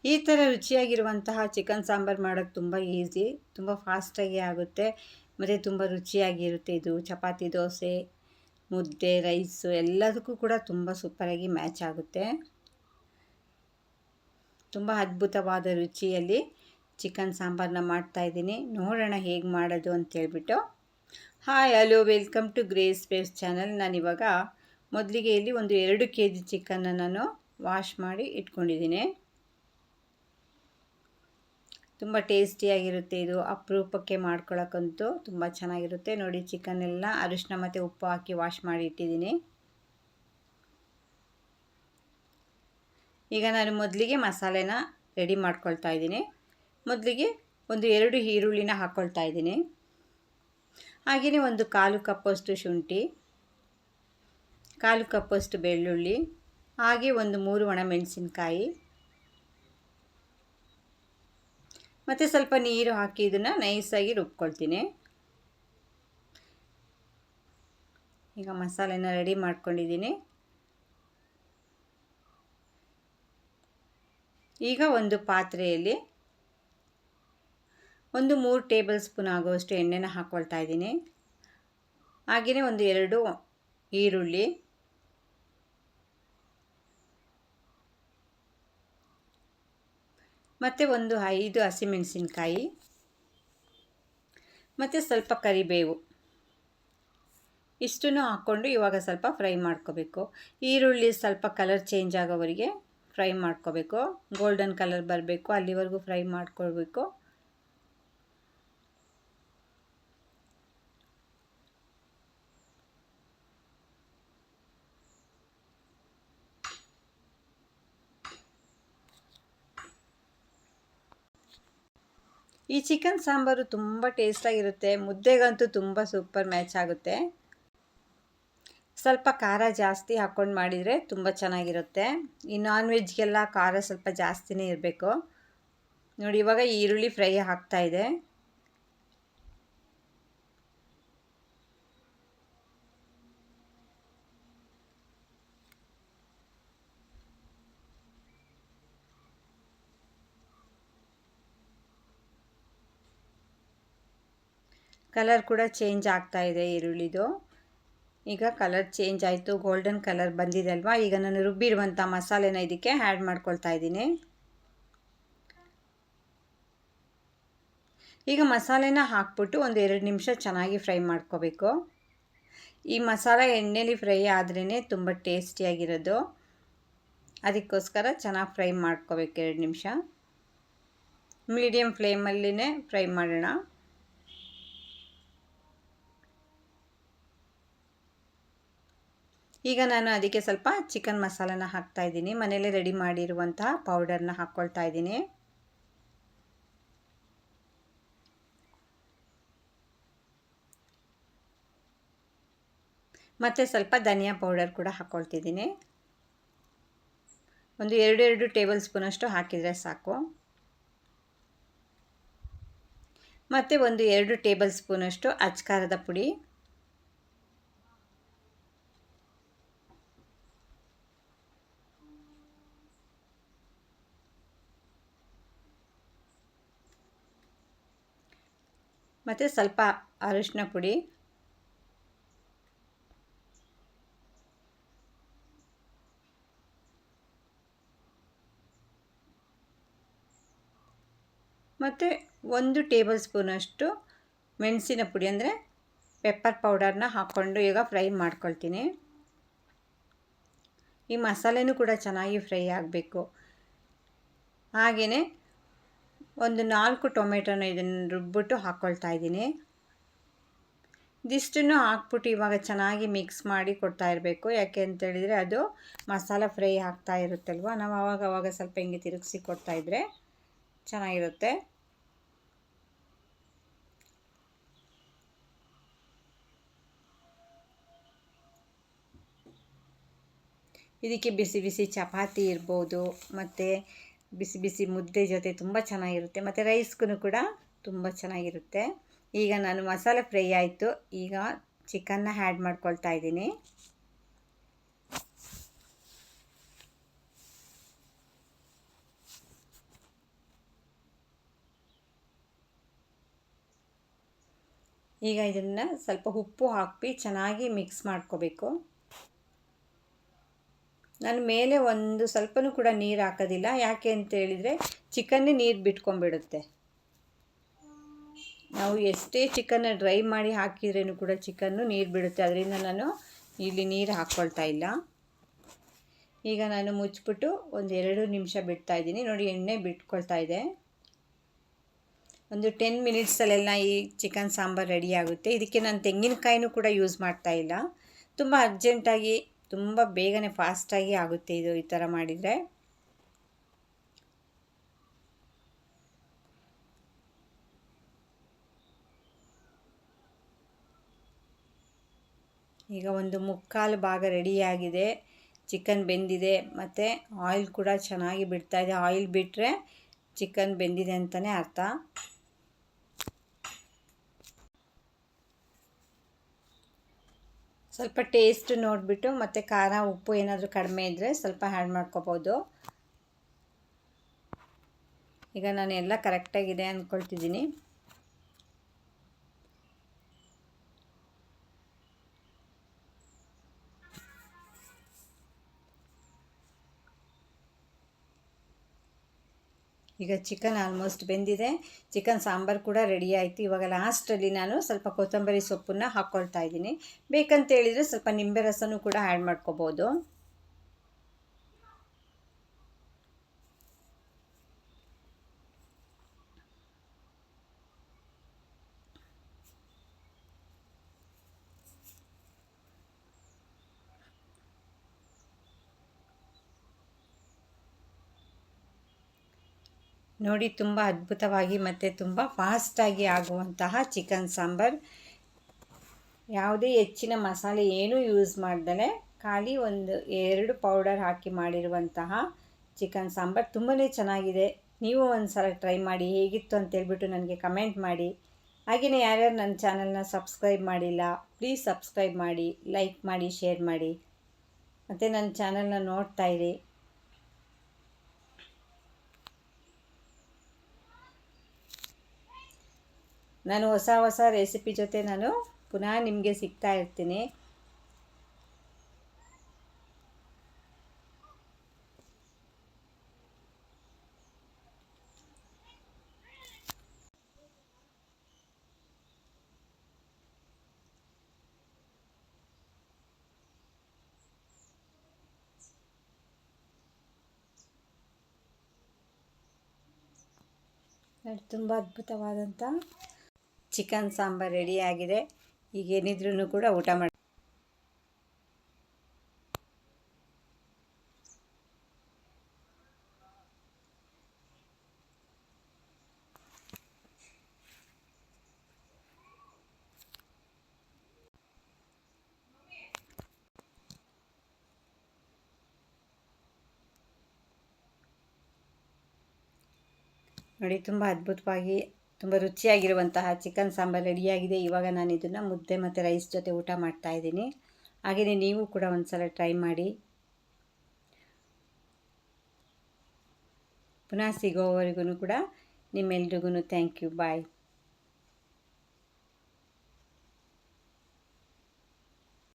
ಈ ಥರ ರುಚಿಯಾಗಿರುವಂತಹ ಚಿಕನ್ ಸಾಂಬಾರು ಮಾಡೋಕ್ಕೆ ತುಂಬ ಈಸಿ, ತುಂಬ ಫಾಸ್ಟಾಗಿ ಆಗುತ್ತೆ ಮತ್ತು ತುಂಬ ರುಚಿಯಾಗಿರುತ್ತೆ. ಇದು ಚಪಾತಿ, ದೋಸೆ, ಮುದ್ದೆ, ರೈಸು ಎಲ್ಲದಕ್ಕೂ ಕೂಡ ತುಂಬ ಸೂಪರಾಗಿ ಮ್ಯಾಚ್ ಆಗುತ್ತೆ. ತುಂಬ ಅದ್ಭುತವಾದ ರುಚಿಯಲ್ಲಿ ಚಿಕನ್ ಸಾಂಬಾರನ್ನ ಮಾಡ್ತಾಯಿದ್ದೀನಿ. ನೋಡೋಣ ಹೇಗೆ ಮಾಡೋದು ಅಂತೇಳ್ಬಿಟ್ಟು. Hi hello, welcome to Grace Waves channel. ನಾನಿವಾಗ ಮೊದಲಿಗೆ ಇಲ್ಲಿ ಒಂದು 2 kg ಚಿಕನ್ನ ನಾನು ವಾಶ್ ಮಾಡಿ ಇಟ್ಕೊಂಡಿದ್ದೀನಿ. ತುಂಬ ಟೇಸ್ಟಿಯಾಗಿರುತ್ತೆ ಇದು. ಅಪರೂಪಕ್ಕೆ ಮಾಡ್ಕೊಳ್ಳೋಕ್ಕಂತೂ ತುಂಬ ಚೆನ್ನಾಗಿರುತ್ತೆ. ನೋಡಿ, ಚಿಕನ್ ಎಲ್ಲ ಅರಿಶಿನ ಮತ್ತು ಉಪ್ಪು ಹಾಕಿ ವಾಶ್ ಮಾಡಿ ಇಟ್ಟಿದ್ದೀನಿ. ಈಗ ನಾನು ಮೊದಲಿಗೆ ಮಸಾಲೆನ ರೆಡಿ ಮಾಡ್ಕೊಳ್ತಾ ಇದ್ದೀನಿ. ಮೊದಲಿಗೆ ಒಂದು 2 ಈರುಳ್ಳಿನ ಹಾಕ್ಕೊಳ್ತಾ ಇದ್ದೀನಿ. ಹಾಗೆಯೇ ಒಂದು 1/4 ಕಪ್ಪಷ್ಟು ಶುಂಠಿ, 1/4 ಕಪ್ಪಷ್ಟು ಬೆಳ್ಳುಳ್ಳಿ, ಹಾಗೆ ಒಂದು 3 ಒಣಮೆಣಸಿನ್ಕಾಯಿ ಮತ್ತು ಸ್ವಲ್ಪ ನೀರು ಹಾಕಿ ಇದನ್ನು ನೈಸಾಗಿ ರುಬ್ಕೊಳ್ತೀನಿ. ಈಗ ಮಸಾಲೆನ ರೆಡಿ ಮಾಡ್ಕೊಂಡಿದ್ದೀನಿ. ಈಗ ಒಂದು ಪಾತ್ರೆಯಲ್ಲಿ ಒಂದು 3 ಟೇಬಲ್ ಸ್ಪೂನ್ ಆಗುವಷ್ಟು ಎಣ್ಣೆನ ಹಾಕ್ಕೊಳ್ತಾ ಇದ್ದೀನಿ. ಹಾಗೆಯೇ ಒಂದು 2 ಈರುಳ್ಳಿ, ಮತ್ತು ಒಂದು 5 ಹಸಿಮೆಣಸಿನ್ಕಾಯಿ ಮತ್ತು ಸ್ವಲ್ಪ ಕರಿಬೇವು, ಇಷ್ಟನ್ನು ಹಾಕ್ಕೊಂಡು ಇವಾಗ ಸ್ವಲ್ಪ ಫ್ರೈ ಮಾಡ್ಕೋಬೇಕು. ಈರುಳ್ಳಿ ಸ್ವಲ್ಪ ಕಲರ್ ಚೇಂಜ್ ಆಗೋವರೆಗೆ ಫ್ರೈ ಮಾಡ್ಕೋಬೇಕು. ಗೋಲ್ಡನ್ ಕಲರ್ ಬರಬೇಕು, ಅಲ್ಲಿವರೆಗೂ ಫ್ರೈ ಮಾಡ್ಕೊಳ್ಬೇಕು. ಈ ಚಿಕನ್ ಸಾಂಬಾರು ತುಂಬ ಟೇಸ್ಟಾಗಿರುತ್ತೆ. ಮುದ್ದೆಗಂತೂ ತುಂಬ ಸೂಪರ್ ಮ್ಯಾಚ್ ಆಗುತ್ತೆ. ಸ್ವಲ್ಪ ಖಾರ ಜಾಸ್ತಿ ಹಾಕ್ಕೊಂಡು ಮಾಡಿದರೆ ತುಂಬ ಚೆನ್ನಾಗಿರುತ್ತೆ. ಈ ನಾನ್ ವೆಜ್ಗೆಲ್ಲ ಖಾರ ಸ್ವಲ್ಪ ಜಾಸ್ತಿನೇ ಇರಬೇಕು. ನೋಡಿ, ಇವಾಗ ಈರುಳ್ಳಿ ಫ್ರೈ ಆಗ್ತಾಯಿದೆ. ಕಲರ್ ಕೂಡ ಚೇಂಜ್ ಆಗ್ತಾ ಇದೆ ಈರುಳ್ಳಿದು. ಈಗ ಕಲರ್ ಚೇಂಜ್ ಆಯಿತು, ಗೋಲ್ಡನ್ ಕಲರ್ ಬಂದಿದೆ ಅಲ್ವಾ. ಈಗ ನಾನು ರುಬ್ಬಿರುವಂಥ ಮಸಾಲೆನ ಇದಕ್ಕೆ ಆ್ಯಡ್ ಮಾಡ್ಕೊಳ್ತಾ ಇದ್ದೀನಿ. ಈಗ ಮಸಾಲೆನ ಹಾಕ್ಬಿಟ್ಟು ಒಂದು 2 ನಿಮಿಷ ಚೆನ್ನಾಗಿ ಫ್ರೈ ಮಾಡ್ಕೋಬೇಕು. ಈ ಮಸಾಲೆ ಎಣ್ಣೆಲಿ ಫ್ರೈ ಆದ್ರೇ ತುಂಬ ಟೇಸ್ಟಿಯಾಗಿರೋದು. ಅದಕ್ಕೋಸ್ಕರ ಚೆನ್ನಾಗಿ ಫ್ರೈ ಮಾಡ್ಕೋಬೇಕು. 2 ನಿಮಿಷ ಮೀಡಿಯಮ್ ಫ್ಲೇಮಲ್ಲಿನೇ ಫ್ರೈ ಮಾಡೋಣ. ಈಗ ನಾನು ಅದಕ್ಕೆ ಸ್ವಲ್ಪ ಚಿಕನ್ ಮಸಾಲನ ಹಾಕ್ತಾ ಇದ್ದೀನಿ. ಮನೆಯಲ್ಲೇ ರೆಡಿ ಮಾಡಿರುವಂತಹ ಪೌಡರ್ನ ಹಾಕ್ಕೊಳ್ತಾ ಇದ್ದೀನಿ. ಮತ್ತು ಸ್ವಲ್ಪ ಧನಿಯಾ ಪೌಡರ್ ಕೂಡ ಹಾಕ್ಕೊಳ್ತಿದ್ದೀನಿ. ಒಂದು 2 ಟೇಬಲ್ ಸ್ಪೂನಷ್ಟು ಹಾಕಿದರೆ ಸಾಕು. ಮತ್ತು ಒಂದು 2 ಟೇಬಲ್ ಸ್ಪೂನಷ್ಟು ಅಚ್ಕಾರದ ಪುಡಿ, ಮತ್ತು ಸ್ವಲ್ಪ ಅರಿಶಿನ ಪುಡಿ, ಮತ್ತು 1 ಟೇಬಲ್ ಸ್ಪೂನಷ್ಟು ಮೆಣಸಿನ ಪುಡಿ ಅಂದರೆ ಪೆಪ್ಪರ್ ಪೌಡರ್ನ ಹಾಕ್ಕೊಂಡು ಈಗ ಫ್ರೈ ಮಾಡ್ಕೊಳ್ತೀನಿ. ಈ ಮಸಾಲೆನೂ ಕೂಡ ಚೆನ್ನಾಗಿ ಫ್ರೈ ಆಗಬೇಕು. ಹಾಗೆಯೇ ಒಂದು 4 ಟೊಮೆಟೊನ ಇದನ್ನು ರುಬ್ಬಿಟ್ಟು ಹಾಕ್ಕೊಳ್ತಾ ಇದ್ದೀನಿ. ಇದಿಷ್ಟನ್ನು ಹಾಕ್ಬಿಟ್ಟು ಇವಾಗ ಚೆನ್ನಾಗಿ ಮಿಕ್ಸ್ ಮಾಡಿ ಕೊಡ್ತಾ ಇರಬೇಕು. ಯಾಕೆ ಅಂತೇಳಿದರೆ ಅದು ಮಸಾಲ ಫ್ರೈ ಆಗ್ತಾ ಇರುತ್ತಲ್ವ, ನಾವು ಆವಾಗ ಸ್ವಲ್ಪ ಹಿಂಗೆ ತಿರುಗಿಸಿ ಕೊಡ್ತಾಯಿದ್ರೆ ಚೆನ್ನಾಗಿರುತ್ತೆ. ಇದಕ್ಕೆ ಬಿಸಿ ಬಿಸಿ ಚಪಾತಿ ಇರ್ಬೋದು, ಮತ್ತು ಬಿಸಿ ಬಿಸಿ ಮುದ್ದೆ ಜೊತೆ ತುಂಬ ಚೆನ್ನಾಗಿರುತ್ತೆ. ಮತ್ತು ರೈಸ್ಗೂ ಕೂಡ ತುಂಬ ಚೆನ್ನಾಗಿರುತ್ತೆ. ಈಗ ನಾನು ಮಸಾಲೆ ಫ್ರೈ ಆಯಿತು. ಈಗ ಚಿಕನ್ನ ಆ್ಯಡ್ ಮಾಡ್ಕೊಳ್ತಾ ಇದ್ದೀನಿ. ಈಗ ಇದನ್ನು ಸ್ವಲ್ಪ ಉಪ್ಪು ಹಾಕಿ ಚೆನ್ನಾಗಿ ಮಿಕ್ಸ್ ಮಾಡ್ಕೋಬೇಕು. ನಾನು ಮೇಲೆ ಒಂದು ಸ್ವಲ್ಪನೂ ಕೂಡ ನೀರು ಹಾಕೋದಿಲ್ಲ. ಯಾಕೆ ಅಂತ ಹೇಳಿದರೆ ಚಿಕನ್ನೇ ನೀರು ಬಿಟ್ಕೊಂಡ್ಬಿಡುತ್ತೆ. ನಾವು ಎಷ್ಟೇ ಚಿಕನ್ನ ಡ್ರೈ ಮಾಡಿ ಹಾಕಿದ್ರೂ ಕೂಡ ಚಿಕನ್ನು ನೀರು ಬಿಡುತ್ತೆ. ಅದರಿಂದ ನಾನು ಇಲ್ಲಿ ನೀರು ಹಾಕ್ಕೊಳ್ತಾ ಇಲ್ಲ. ಈಗ ನಾನು ಮುಚ್ಚಿಬಿಟ್ಟು ಒಂದು 2 ನಿಮಿಷ ಬಿಡ್ತಾಯಿದ್ದೀನಿ. ನೋಡಿ, ಎಣ್ಣೆ ಬಿಟ್ಕೊಳ್ತಾ ಇದೆ. ಒಂದು 10 ಮಿನಿಟ್ಸಲ್ಲೆಲ್ಲ ಈ ಚಿಕನ್ ಸಾಂಬಾರು ರೆಡಿ ಆಗುತ್ತೆ. ಇದಕ್ಕೆ ನಾನು ತೆಂಗಿನಕಾಯಿನೂ ಕೂಡ ಯೂಸ್ ಮಾಡ್ತಾ ಇಲ್ಲ. ತುಂಬ ಅರ್ಜೆಂಟಾಗಿ, ತುಂಬ ಬೇಗನೆ ಫಾಸ್ಟಾಗಿ ಆಗುತ್ತೆ ಇದು ಈ ಥರ ಮಾಡಿದರೆ. ಈಗ ಒಂದು 3/4 ಭಾಗ ರೆಡಿಯಾಗಿದೆ. ಚಿಕನ್ ಬೆಂದಿದೆ ಮತ್ತು ಆಯಿಲ್ ಕೂಡ ಚೆನ್ನಾಗಿ ಬಿಡ್ತಾಯಿದೆ. ಆಯಿಲ್ ಬಿಟ್ಟರೆ ಚಿಕನ್ ಬೆಂದಿದೆ ಅಂತಲೇ ಅರ್ಥ. ಸ್ವಲ್ಪ ಟೇಸ್ಟ್ ನೋಡಿಬಿಟ್ಟು ಮತ್ತು ಖಾರ ಉಪ್ಪು ಏನಾದರೂ ಕಡಿಮೆ ಇದ್ದರೆ ಸ್ವಲ್ಪ ಆ್ಯಡ್ ಮಾಡ್ಕೋಬೋದು. ಈಗ ನಾನು ಎಲ್ಲ ಕರೆಕ್ಟಾಗಿದೆ ಅಂದ್ಕೊಳ್ತಿದ್ದೀನಿ. ಈಗ ಚಿಕನ್ ಆಲ್ಮೋಸ್ಟ್ ಬೆಂದಿದೆ. ಚಿಕನ್ ಸಾಂಬಾರು ಕೂಡ ರೆಡಿ ಆಯಿತು. ಇವಾಗ ಲಾಸ್ಟಲ್ಲಿ ನಾನು ಸ್ವಲ್ಪ ಕೊತ್ತಂಬರಿ ಸೊಪ್ಪನ್ನು ಹಾಕ್ಕೊಳ್ತಾ ಇದ್ದೀನಿ. ಬೇಕಂತೇಳಿದರೆ ಸ್ವಲ್ಪ ನಿಂಬೆ ರಸನೂ ಕೂಡ ಆ್ಯಡ್ ಮಾಡ್ಕೋಬೋದು. ನೋಡಿ, ತುಂಬ ಅದ್ಭುತವಾಗಿ ಮತ್ತು ತುಂಬ ಫಾಸ್ಟಾಗಿ ಆಗುವಂತಹ ಚಿಕನ್ ಸಾಂಬಾರು. ಯಾವುದೇ ಹೆಚ್ಚಿನ ಮಸಾಲೆ ಏನೂ ಯೂಸ್ ಮಾಡ್ದಲೇ ಖಾಲಿ 1-2 ಪೌಡರ್ ಹಾಕಿ ಮಾಡಿರುವಂತಹ ಚಿಕನ್ ಸಾಂಬಾರು ತುಂಬಾ ಚೆನ್ನಾಗಿದೆ. ನೀವು ಒಂದು ಸಲ ಟ್ರೈ ಮಾಡಿ, ಹೇಗಿತ್ತು ಅಂತೇಳ್ಬಿಟ್ಟು ನನಗೆ ಕಮೆಂಟ್ ಮಾಡಿ. ಹಾಗೆಯೇ ಯಾರ್ಯಾರು ನನ್ನ ಚಾನಲ್ನ ಸಬ್ಸ್ಕ್ರೈಬ್ ಮಾಡಿಲ್ಲ, ಪ್ಲೀಸ್ ಸಬ್ಸ್ಕ್ರೈಬ್ ಮಾಡಿ, ಲೈಕ್ ಮಾಡಿ, ಶೇರ್ ಮಾಡಿ, ಮತ್ತು ನನ್ನ ಚಾನಲ್ನ ನೋಡ್ತಾಯಿರಿ. ನಾನು ಹೊಸ ರೆಸಿಪಿ ಜೊತೆ ನಾನು ಪುನಃ ನಿಮಗೆ ಸಿಗ್ತಾ ಇರ್ತೀನಿ. ತುಂಬ ಅದ್ಭುತವಾದಂಥ ಚಿಕನ್ ಸಾಂಬಾರು ರೆಡಿಯಾಗಿದೆ. ಈಗ ಏನಿದ್ರೂ ಕೂಡ ಊಟ ಮಾಡಿ. ನೋಡಿ, ತುಂಬ ಅದ್ಭುತವಾಗಿ ತುಂಬ ರುಚಿಯಾಗಿರುವಂತಹ ಚಿಕನ್ ಸಾಂಬಾರು ರೆಡಿಯಾಗಿದೆ. ಇವಾಗ ನಾನು ಇದನ್ನು ಮುದ್ದೆ ಮತ್ತು ರೈಸ್ ಜೊತೆ ಊಟ ಮಾಡ್ತಾಯಿದ್ದೀನಿ. ಹಾಗೆಯೇ ನೀವು ಕೂಡ ಒಂದು ಸಲ ಟ್ರೈ ಮಾಡಿ. ಪುನಃ ಸಿಗೋವರೆಗೂ ಕೂಡ ನಿಮ್ಮೆಲ್ರಿಗೂ ಥ್ಯಾಂಕ್ ಯು. ಬಾಯ್.